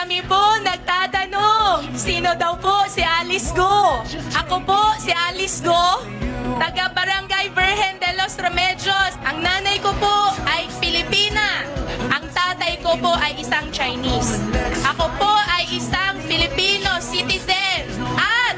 Marami po nagtatanong, sino daw po si Alice Go? Ako po si Alice Go, taga Barangay Virgen de los Remedios. Ang nanay ko po ay Pilipina. Ang tatay ko po ay isang Chinese. Ako po ay isang Filipino citizen at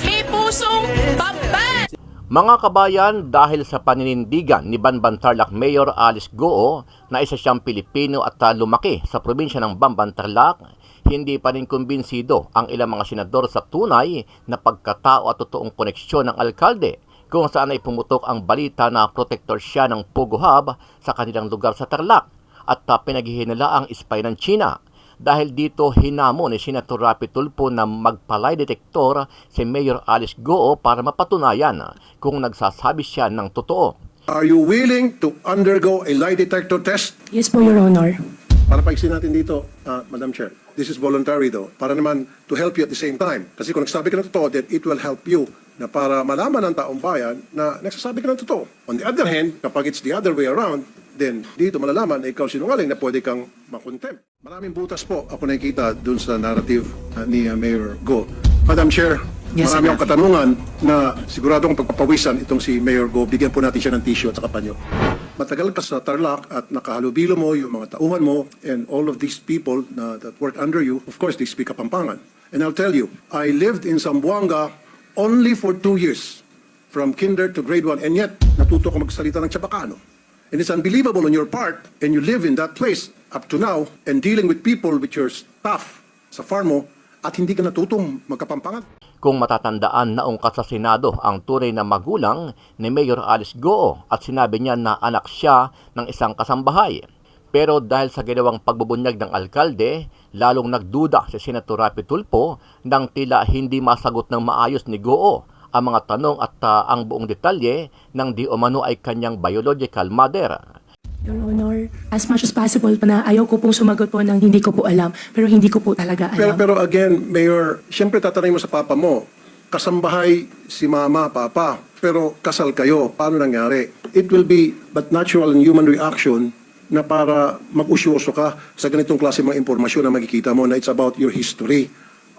may pusong Bamban. Mga kabayan, dahil sa paninindigan ni Banban Tarlac Mayor Alice Goo na isa siyang Pilipino at lumaki sa probinsya ng Bamban Tarlac, hindi pa rin kumbinsido ang ilang mga senador sa tunay na pagkatao at totoong koneksyon ng alkalde, kung saan ay pumutok ang balita na protector siya ng Pogo Hub sa kanilang lugar sa Tarlac at pinaghihinala ang spy ng China. Dahil dito hinamon ni Senator Rapi Tulfo na magpalay detektor si Mayor Alice Goo para mapatunayan kung nagsasabi siya ng totoo. Are you willing to undergo a lie detector test? Yes po, Your Honor. Para paiksin natin dito, Madam Chair. This is voluntary though. Para naman to help you at the same time. Kasi kung nagsasabi ka ng totoo, then it will help you na para malaman ng taong bayan na nagsasabi ka ng totoo. On the other hand, kapag it's the other way around, then dito malalaman na ikaw sinungaling na pwede kang makontempt. Maraming butas po ako nakikita dun sa narrative ni Mayor Go. Madam Chair, Yes, marami Sir. akong katanungan na sigurado kong pagpapawisan itong si Mayor Go. Bigyan po natin siya ng tissue at saka panyo. Matagal ka sa Tarlac at nakahalubilo mo yung mga tauhan mo and all of these people that work under you, of course, they speak Kapampangan. And I'll tell you, I lived in Zamboanga only for 2 years, from kinder to grade 1, and yet natuto ko magsalita ng Chabacano. And it's unbelievable on your part, and you live in that place up to now, and dealing with people with your staff sa farm mo, at hindi ka natutong magkapampangan. Kung matatandaan, naungkat sa Senado ang tunay na magulang ni Mayor Alice Goo at sinabi niya na anak siya ng isang kasambahay. Pero dahil sa ginawang pagbubunyag ng alkalde, lalong nagduda si Senator Rapi Tulfo nang tila hindi masagot ng maayos ni Goo ang mga tanong at ang buong detalye ng di umano ay kanyang biological mother. Your Honor, as much as possible pa na ayaw ko pong sumagot po ng hindi ko po alam, pero hindi ko po talaga alam. Pero again, Mayor, siyempre tatanungin mo sa papa mo, kasambahay si mama, papa, pero kasal kayo, paano nangyari? It will be but natural and human reaction na para mag-usyoso ka sa ganitong klase mga impormasyon na makikita mo na it's about your history.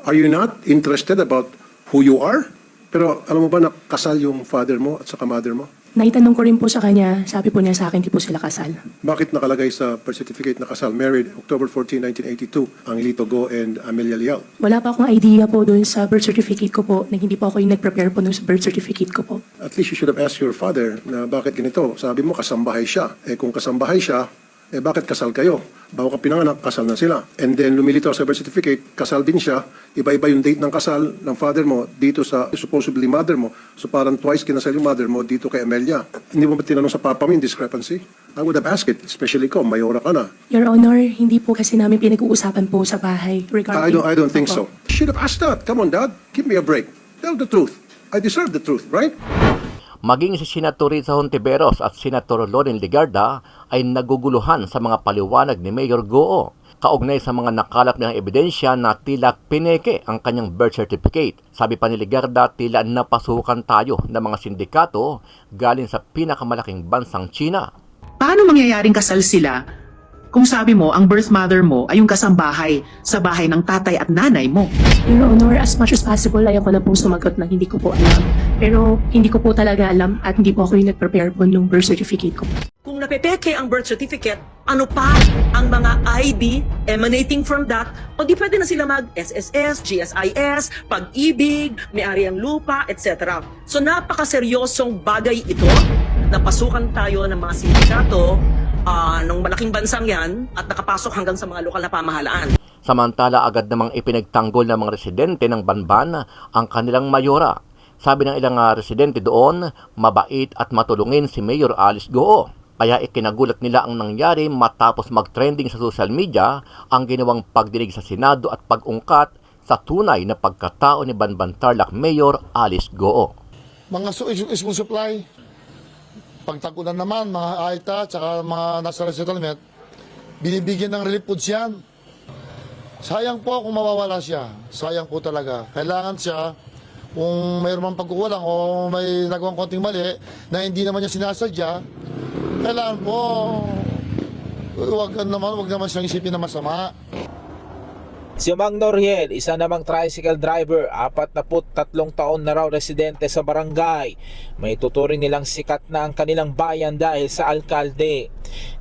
Are you not interested about who you are? Pero alam mo ba na kasal yung father mo at saka mother mo? Naitanong ko rin po sa kanya, sabi po niya sa akin, di po sila kasal. Bakit nakalagay sa birth certificate na kasal? Married October 14, 1982, ang Lito Go and Amelia Liao. Wala pa akong idea po doon sa birth certificate ko po, na hindi po ako yung nag-prepare po doon sa birth certificate ko po. At least you should have asked your father na bakit ganito. Sabi mo kasambahay siya. Kung kasambahay siya, bakit kasal kayo? Bago ka pinanganak, kasal na sila. And then lumilitaw sa birth certificate, kasal din siya. Iba-iba yung date ng kasal ng father mo dito sa supposedly mother mo. So parang twice kinasal yung mother mo dito kay Amelia. Hindi mo ba tinanong sa papa mo yung discrepancy? I would have asked it, especially ko, mayora ka na. Your Honor, hindi po kasi namin pinag-uusapan po sa bahay regarding... I don't think so. Should have asked that. Come on, Dad. Give me a break. Tell the truth. I deserve the truth, right? Maging si Senator Risa Hontiveros at Senator Loren Legarda ay naguguluhan sa mga paliwanag ni Mayor Goo kaugnay sa mga nakalat ng ebidensya na tila pineke ang kanyang birth certificate. Sabi pa ni Legarda, tila napasukan tayo ng mga sindikato galing sa pinakamalaking bansang China. Paano mangyayaring kasal sila kung sabi mo ang birth mother mo ay yung kasambahay sa bahay ng tatay at nanay mo? Your Honor, as much as possible, ayaw ko na po sumagot na hindi ko po alam. Pero hindi ko po talaga alam at hindi po ako yung nag-prepare po ng birth certificate ko. Kung napepeke ang birth certificate, ano pa ang mga ID emanating from that? O di pwede na sila mag-SSS, GSIS, pag-ibig, may-ari ang lupa, etc. So napakaseryosong bagay ito. Napasukan tayo ng mga sindikato ng malaking bansang yan at nakapasok hanggang sa mga lokal na pamahalaan. Samantala, agad namang ipinagtanggol ng mga residente ng Banban ang kanilang mayora. Sabi ng ilang residente doon, mabait at matulungin si Mayor Alice Goo. Kaya ikinagulat nila ang nangyari matapos mag-trending sa social media ang ginawang pagdinig sa Senado at pag-ungkat sa tunay na pagkatao ni Banban Tarlac Mayor Alice Goo. Mga school supply, pagtagulan naman, mga AITA, tsaka mga nasa resettlement, binibigyan ng relief foods yan. Sayang po kung mawawala siya. Sayang po talaga. Kailangan siya, kung mayroon mang pagkukulang o may nagawang konting mali na hindi naman niya sinasadya, kailangan po, wag naman siyang isipin na masama. Si Mang Noriel, isa namang tricycle driver, 43 taon na raw residente sa barangay. May tuturing nilang sikat na ang kanilang bayan dahil sa alkalde.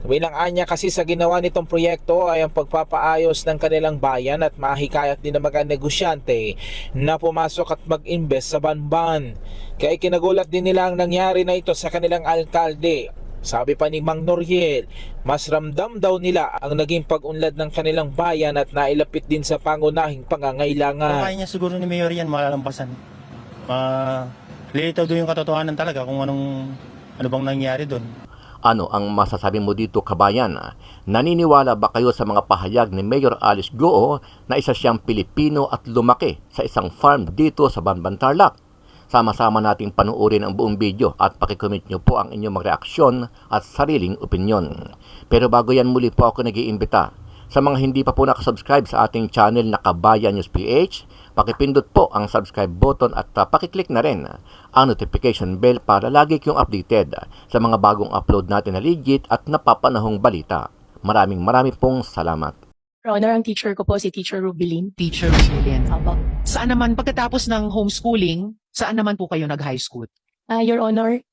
Bilang anya kasi sa ginawa nitong proyekto ay ang pagpapaayos ng kanilang bayan at mahikayat din ng mga negosyante na pumasok at mag-invest sa Banban. Kaya kinagulat din nila ang nangyari na ito sa kanilang alkalde. Sabi pa ni Mang Noriel, mas ramdam daw nila ang naging pag-unlad ng kanilang bayan at nailapit din sa pangunahing pangangailangan. Kaya niya siguro ni Mayor yan malalampasan. Lilitaw doon yung katotohanan talaga kung ano bang nangyari doon. Ano ang masasabi mo dito, kabayan? Naniniwala ba kayo sa mga pahayag ni Mayor Alice Goo na isa siyang Pilipino at lumaki sa isang farm dito sa Banban, Tarlac? Sama-sama nating panuorin ang buong video at pakicomment nyo po ang inyong mga reaksyon at sariling opinyon. Pero bago yan, muli po ako nag-iimbita. Sa mga hindi pa po nakasubscribe sa ating channel na Kabayan News PH, pakipindot po ang subscribe button at pakiclick na rin ang notification bell para lagi kayong updated sa mga bagong upload natin na legit at napapanahong balita. Maraming pong salamat. Your Honor, ang teacher ko po si Teacher Rubilin. Teacher Rubilin. Opo. Saan naman, pagkatapos ng homeschooling, saan naman po kayo nag-high school? Your Honor,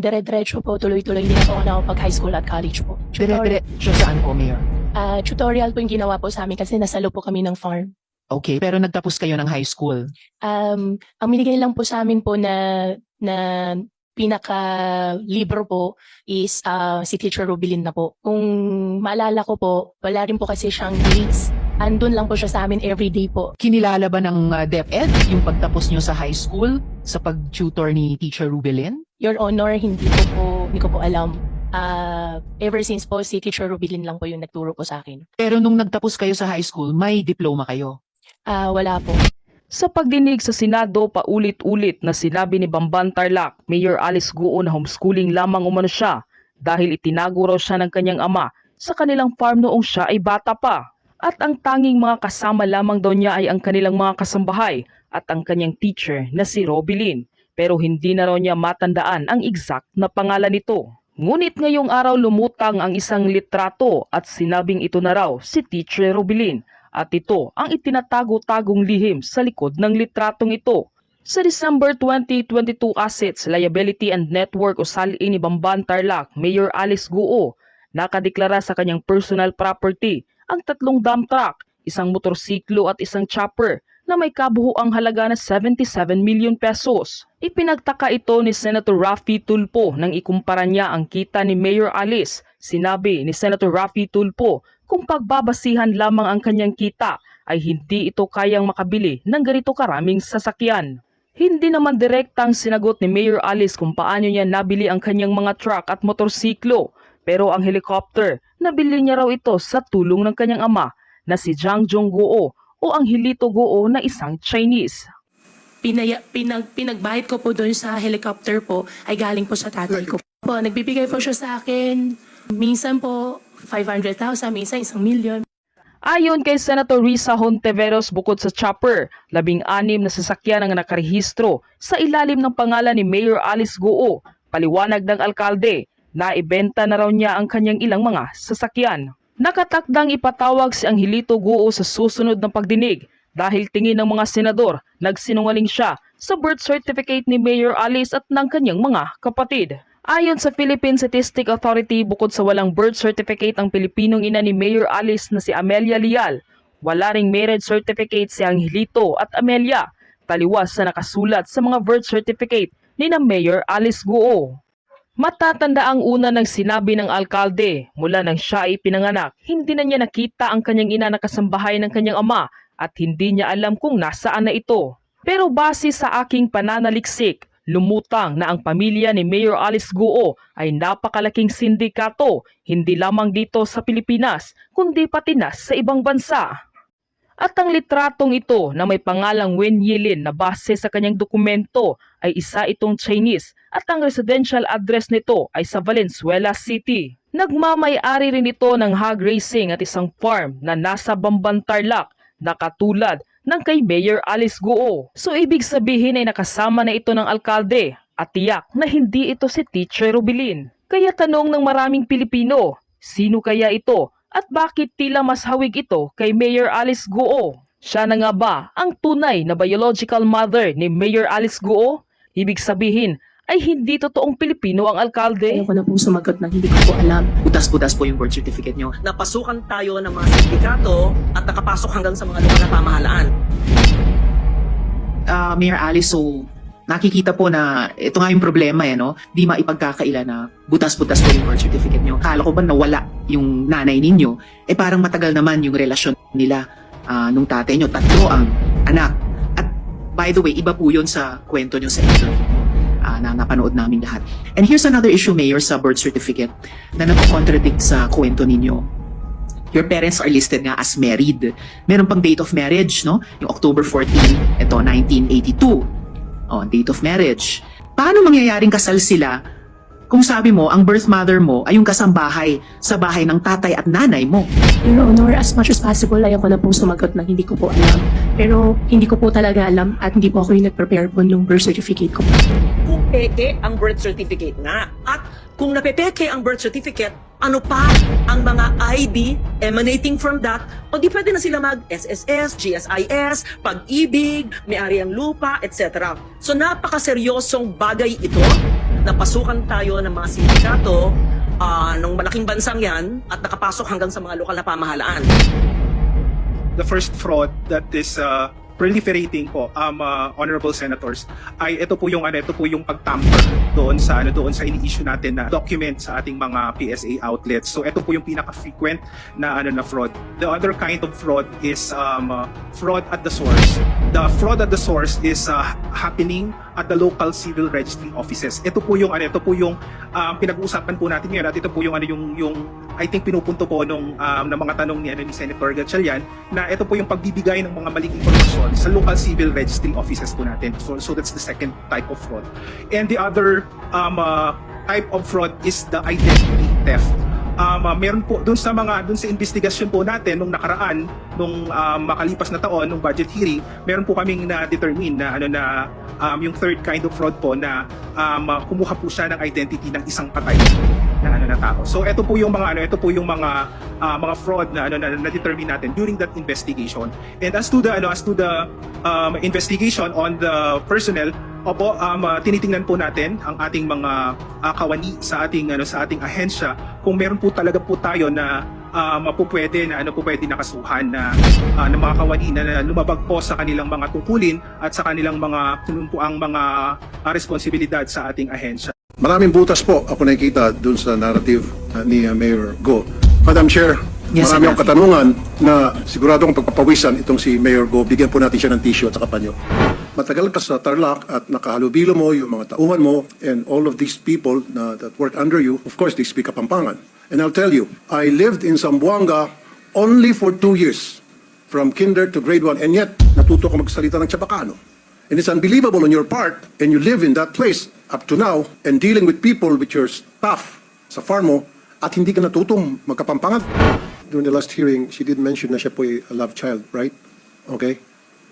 dire-diretso po, tuloy-tuloy din ako nakapag-high school at college po. Dire-diretso saan po, Mayor? Tutorial po yung ginawa po sa amin kasi nasa loob po kami ng farm. Okay, pero nagtapos kayo ng high school. Ang binigay lang po sa amin po na pinaka-libro po is si Teacher Rubilin na po. Kung maalala ko po, wala rin po kasi siyang grades. Andun lang po siya sa amin everyday po. Kinilala ba ng DepEd yung pagtapos nyo sa high school sa pag-tutor ni Teacher Rubilin? Your Honor, hindi ko po alam. Ever since po, si Teacher Rubilin lang po yung nagturo po sa akin. Pero nung nagtapos kayo sa high school, may diploma kayo? Wala po. Sa pagdinig sa Senado, paulit-ulit na sinabi ni Banban Tarlac, Mayor Alice Goo na homeschooling lamang umano siya dahil itinago raw siya ng kanyang ama sa kanilang farm noong siya ay bata pa. At ang tanging mga kasama lamang daw niya ay ang kanilang mga kasambahay at ang kanyang teacher na si Robilin. Pero hindi na raw niya matandaan ang exact na pangalan nito. Ngunit ngayong araw lumutang ang isang litrato at sinabing ito na raw si Teacher Robilin. At ito ang itinatago-tagong lihim sa likod ng litratong ito. Sa December 2022 Assets, Liability and Network o SALI ni Banban Tarlac, Mayor Alice Goo, nakadeklara sa kanyang personal property ang 3 dump truck, isang motorsiklo at isang chopper na may kabuuang halaga na 77 million pesos. Ipinagtaka ito ni Senator Raffy Tulfo nang ikumpara niya ang kita ni Mayor Alice. Sinabi ni Senator Raffy Tulfo kung pagbabasihan lamang ang kanyang kita ay hindi ito kayang makabili ng ganito karaming sasakyan. Hindi naman direktang sinagot ni Mayor Alice kung paano niya nabili ang kanyang mga truck at motorsiklo. Pero ang helicopter, nabili niya raw ito sa tulong ng kanyang ama na si Jang Jong Goo o ang Hilito Goo na isang Chinese. Pinagbahid ko po doon sa helicopter po ay galing po sa tatay ko. Po, nagbibigay po siya sa akin. Minsan po 500,000, minsan 1 million. Ayon kay Senator Risa Hontiveros, bukod sa chopper, 16 na sasakyan ang nakarehistro sa ilalim ng pangalan ni Mayor Alice Goo. Paliwanag ng alkalde, naibenta na raw niya ang kanyang ilang mga sasakyan. Nakatakdang ipatawag si Angelito Goo sa susunod ng pagdinig dahil tingin ng mga senador nagsinungaling siya sa birth certificate ni Mayor Alice at ng kanyang mga kapatid. Ayon sa Philippine Statistic Authority, bukod sa walang birth certificate ang Pilipinong ina ni Mayor Alice na si Amelia Lial, wala ring marriage certificate si Angelito at Amelia, taliwas sa nakasulat sa mga birth certificate ni na Mayor Alice Goo. Matatanda ang una ng sinabi ng alkalde, mula nang siya ay pinanganak, hindi na niya nakita ang kanyang ina na kasambahay ng kanyang ama at hindi niya alam kung nasaan na ito. Pero base sa aking pananaliksik, lumutang na ang pamilya ni Mayor Alice Goo ay napakalaking sindikato, hindi lamang dito sa Pilipinas, kundi pati na sa ibang bansa. At ang litratong ito na may pangalang Wen Yilin na base sa kanyang dokumento ay isa itong Chinese at ang residential address nito ay sa Valenzuela City. Nagmamay-ari rin ito ng hog racing at isang farm na nasa Banban Tarlac na katulad ng kay Mayor Alice Goo. So ibig sabihin ay nakasama na ito ng alkalde at tiyak na hindi ito si Teacher Robilin. Kaya tanong ng maraming Pilipino, sino kaya ito at bakit tila mas hawig ito kay Mayor Alice Goo? Siya na nga ba ang tunay na biological mother ni Mayor Alice Guo? Ibig sabihin ay hindi totoong Pilipino ang alkalde? Ayoko na pong sumagot na hindi ko po alam. Butas-butas po yung birth certificate nyo. Napasukan tayo ng mga sindikato at nakapasok hanggang sa mga lokal na pamahalaan. Mayor Alice, so nakikita po na ito nga yung problema no? Di maipagkakaila na butas-butas po yung birth certificate nyo. Kala ko ba nawala yung nanay ninyo? Parang matagal naman yung relasyon nila nung tatay nyo. 3 ang anak. At by the way, iba po yun sa kwento nyo sa interview na napanood namin lahat. And here's another issue, Mayor, sa birth certificate na nagko-contradict sa kwento ninyo. Your parents are listed nga as married. Meron pang date of marriage, no? Yung October 14, ito, 1982. Date of marriage. Paano mangyayaring kasal sila kung sabi mo, ang birth mother mo ay yung kasambahay sa bahay ng tatay at nanay mo? Your Honor, as much as possible, ayoko na pong sumagot na hindi ko po alam. Pero hindi ko po talaga alam at hindi po ako yung nag-prepare po nung birth certificate ko. Kung peke ang birth certificate nga, at kung napepeke ang birth certificate, ano pa ang mga ID emanating from that, o di pwede na sila mag-SSS, GSIS, pag-ibig, may-ari ang lupa, etc. So napakaseryosong bagay ito. Napasukan tayo ng mga sindikato ng malaking bansang yan at nakapasok hanggang sa mga lokal na pamahalaan. The first fraud that is proliferating po, honorable senators, ay ito po yung pagtamper doon sa ini-issue natin na document sa ating mga PSA outlets. So ito po yung pinaka-frequent na fraud. The other kind of fraud is fraud at the source. The fraud at the source is happening at the local civil registry offices. Ito po yung pinag-uusapan po natin ngayon, at ito po yung I think pinupunto po ng mga tanong ni Senator Gatchalian, na ito po yung pagbibigay ng mga maling impormasyon sa local civil registry offices po natin. So that's the second type of fraud. And the other type of fraud is the identity theft. Meron po dun sa investigasyon po natin nung nakaraan, nung makalipas na taon, nung budget hearing, meron po kaming na-determine na yung third kind of fraud po na kumuha po siya ng identity ng isang patay na tao. So ito po yung mga fraud na na-determine natin during that investigation. And as to the investigation on the personnel, opo, tinitingnan po natin ang ating mga kawani sa ating ahensya kung meron po talaga po tayo na pwede nakasuhan na ng mga kawani na lumabag po sa kanilang mga tungkulin at sa kanilang mga responsibilidad sa ating ahensya. Maraming butas po ako nakikita dun sa narrative ni Mayor Go. Madam Chair, Yes, marami Sir. akong katanungan na sigurado kong pagpapawisan itong si Mayor Go. Bigyan po natin siya ng tissue at saka panyo. Matagal ka sa Tarlac at nakahalubilo mo yung mga tauhan mo and all of these people that work under you, of course, they speak Kapampangan. And I'll tell you, I lived in Zamboanga only for 2 years, from kinder to grade 1, and yet natuto ko magsalita ng Chabacano. And it's unbelievable on your part, and you live in that place up to now, and dealing with people with your staff sa farm mo, at hindi ka natutong magkapampangan. During the last hearing, she did mention na siya po ay a love child, right? Okay?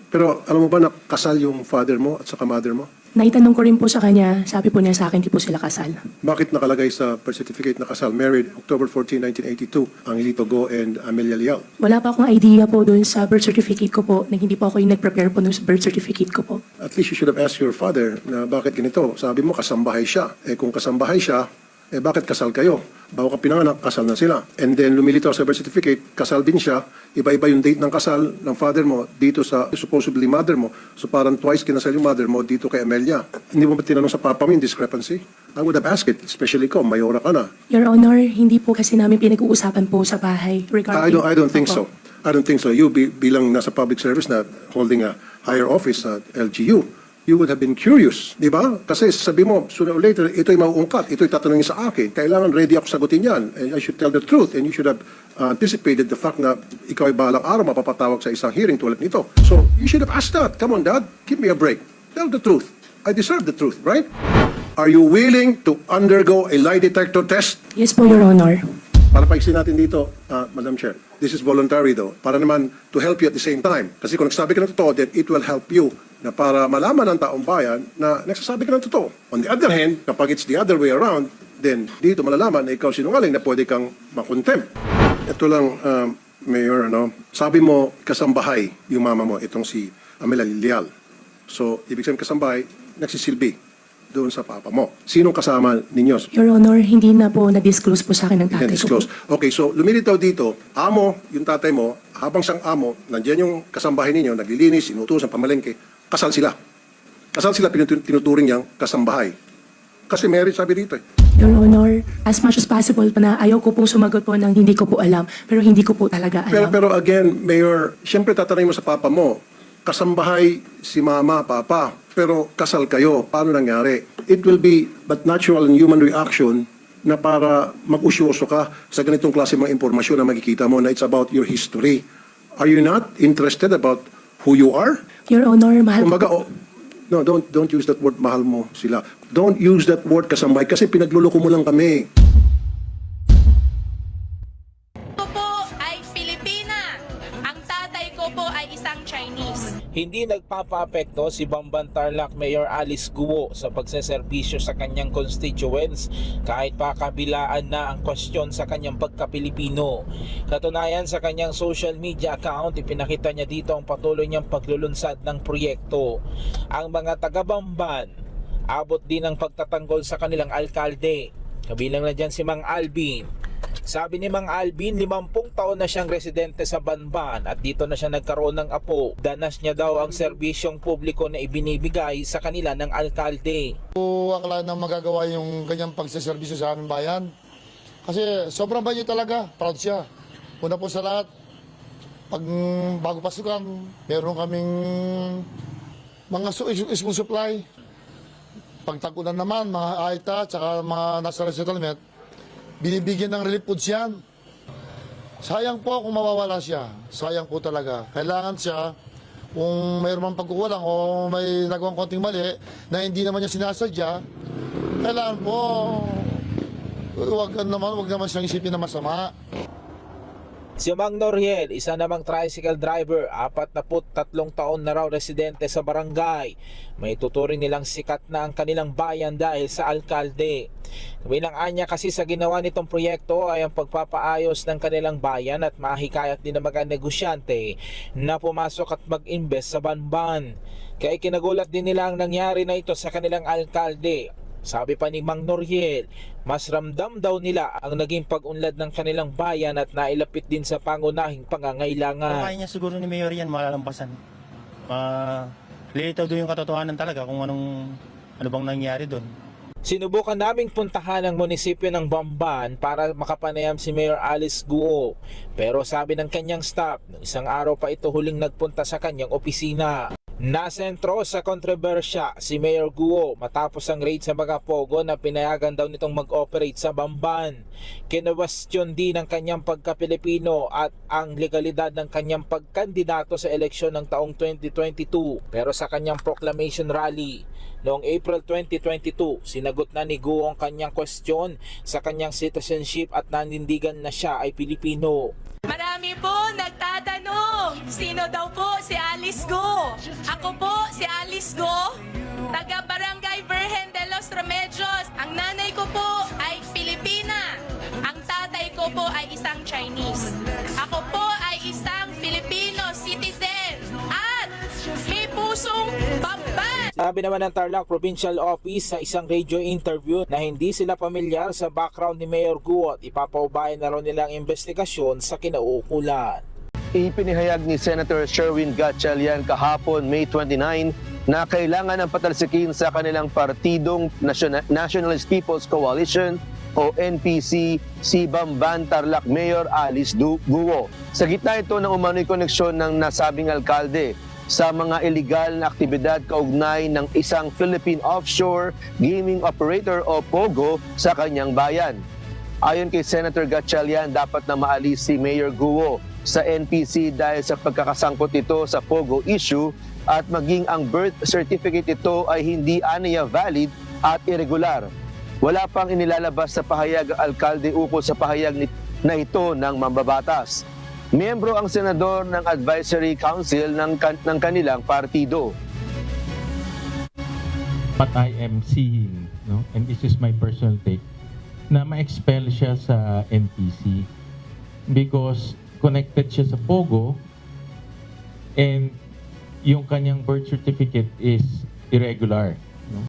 Pero alam mo ba na kasal yung father mo at saka mother mo? Naitanong ko rin po sa kanya, sabi po niya sa akin, di po sila kasal. Bakit nakalagay sa birth certificate na kasal? Married October 14, 1982, Angelito Go and Amelia Liao. Wala pa akong idea po doon sa birth certificate ko po, na hindi po ako yung nag-prepare po ng birth certificate ko po. At least you should have asked your father na bakit ganito. Sabi mo kasambahay siya. Kung kasambahay siya, bakit kasal kayo? Bago ka pinanganak, kasal na sila. And then lumilitaw sa birth certificate, kasal din siya. Iba-iba yung date ng kasal ng father mo dito sa supposedly mother mo. So parang twice kinasal yung mother mo dito kay Amelia. Hindi mo ba tinanong sa papa mo yung discrepancy? I would have asked it, especially ko, mayora ka na. Your Honor, hindi po kasi namin pinag-uusapan po sa bahay regarding... I don't think so. I don't think so. You bilang nasa public service na holding a higher office at LGU, you would have been curious, di ba? Kasi sabi mo, sooner or later, ito'y mauungkat, ito'y tatanungin sa akin. Kailangan ready ako sagutin yan. And I should tell the truth. And you should have anticipated the fact na ikaw ay balang araw mapapatawag sa isang hearing tulad nito. So, you should have asked that. Come on, Dad, give me a break. Tell the truth. I deserve the truth, right? Are you willing to undergo a lie detector test? Yes po, Your Honor. Para paiksin natin dito, Madam Chair, this is voluntary though, para naman to help you at the same time. Kasi kung nagsabi ka ng totoo, then it will help you na para malaman ng taong bayan na nagsasabi ka ng totoo. On the other hand, kapag it's the other way around, then dito malalaman na ikaw sinungaling na pwede kang makontempt. Ito lang, Mayor, sabi mo kasambahay yung mama mo, itong si Amela Lilial. So, ibig sabihin kasambahay, nagsisilbi doon sa papa mo. Sinong kasama ninyo? Your Honor, hindi na po na-disclose po sa akin ng tatay ko. Disclose. Okay, so lumilitaw dito, amo, yung tatay mo, habang siyang amo, nandiyan yung kasambahay ninyo, naglilinis, inutusan, pamalengke, kasal sila. Kasal sila, tinuturing niyang kasambahay. Kasi marriage sabi dito eh. Your Honor, as much as possible na ayaw ko pong sumagot po ng hindi ko po alam, pero hindi ko po talaga alam. Pero again, Mayor, siyempre tatanungin mo sa papa mo, kasambahay si mama, papa, pero kasal kayo, paano nangyari? It will be but natural and human reaction na para mag-usyoso ka sa ganitong klase mga impormasyon na makikita mo na it's about your history. Are you not interested about who you are? Your Honor, mahal ko Kumbaga, po. no, don't use that word, mahal mo sila. Don't use that word kasambahay kasi pinagluloko mo lang kami. Ako po ay Pilipina. Ang tatay ko po ay isang Chinese. Hindi nagpapaapekto si Bamban Tarlac Mayor Alice Guo sa pagseserbisyo sa kanyang constituents kahit pa kabilaan na ang kwestiyon sa kanyang pagka-Pilipino. Katunayan sa kanyang social media account, ipinakita niya dito ang patuloy niyang paglulunsad ng proyekto. Ang mga taga-Bamban, abot din ang pagtatanggol sa kanilang alkalde. Kabilang na dyan si Mang Alvin. Sabi ni Mang Alvin, 50 taon na siyang residente sa Banban at dito na siya nagkaroon ng apo. Danas niya daw ang serbisyong publiko na ibinibigay sa kanila ng alkalde. Akala na magagawa yung kanyang pagsaservisyo sa aming bayan. Kasi sobrang banyo talaga, proud siya. Una po sa lahat, bago pasukan, meron kaming mga school supply. Pagtagulan naman, mga AITA, tsaka mga nasa resettlement, binibigyan ng relief foods yan. Sayang po kung mawawala siya. Sayang po talaga. Kailangan siya, kung mayroon mang pagkukulang o may nagawang konting mali na hindi naman niya sinasadya, kailangan po, wag naman siyang isipin na masama. Si Mang Noriel, isa namang tricycle driver, 43 taon na raw residente sa barangay. May tuturing nilang sikat na ang kanilang bayan dahil sa alkalde. Bilang anya kasi sa ginawa nitong proyekto ay ang pagpapaayos ng kanilang bayan at mahikayat din ng mga negosyante na pumasok at mag-invest sa Banban. Kaya kinagulat din nila ang nangyari na ito sa kanilang alkalde. Sabi pa ni Mang Noriel, mas ramdam daw nila ang naging pag-unlad ng kanilang bayan at nailapit din sa pangunahing pangangailangan. Kaya niya siguro ni Mayor yan, malalampasan. Lilitaw doon yung katotohanan talaga kung ano bang nangyari doon. Sinubukan naming puntahan ang munisipyo ng Bamban para makapanayam si Mayor Alice Guo. Pero sabi ng kanyang staff, isang araw pa ito huling nagpunta sa kanyang opisina. Nasentro sa kontrobersya si Mayor Guo matapos ang raid sa mga pogo na pinayagan daw nitong mag-operate sa Bamban. Kinwestiyon din ang kanyang pagka-Pilipino at ang legalidad ng kanyang pagkandidato sa eleksyon ng taong 2022. Pero sa kanyang proclamation rally noong April 2022, sinagot na ni Guo ang kanyang kwestiyon sa kanyang citizenship at nanindigan na siya ay Pilipino. Marami po nagtatanong, sino daw po si Alice Go? Ako po si Alice Go, taga Barangay Virgen de los Remedios. Ang nanay ko po ay Pilipina. Ang tatay ko po ay isang Chinese. Ako po ay isang Filipino citizen at may pusong Bamban. Sabi naman ng Tarlac Provincial Office sa isang radio interview na hindi sila pamilyar sa background ni Mayor Guo at ipapaubayan na raw nilang investigasyon sa kinauukulan. Ipinahayag ni Senator Sherwin Gatchalian kahapon May 29 na kailangan ng patalsikin sa kanilang partidong Nationalist People's Coalition o NPC si Bamban Tarlac Mayor Alice Guo. Sa gitna ito ng umano'y koneksyon ng nasabing alkalde sa mga illegal na aktibidad kaugnay ng isang Philippine offshore gaming operator o POGO sa kanyang bayan. Ayon kay Senator Gatchalian, dapat na maalis si Mayor Guo sa NPC dahil sa pagkakasangkot ito sa POGO issue at maging ang birth certificate ito ay hindi aniya valid at irregular. Wala pang inilalabas sa pahayag ang alkalde ukol sa pahayag na ito ng mambabatas. Miyembro ang senador ng advisory council ng kanilang partido. But I am seeing, and this is my personal take, na ma-expel siya sa NPC because connected siya sa Pogo and yung kanyang birth certificate is irregular.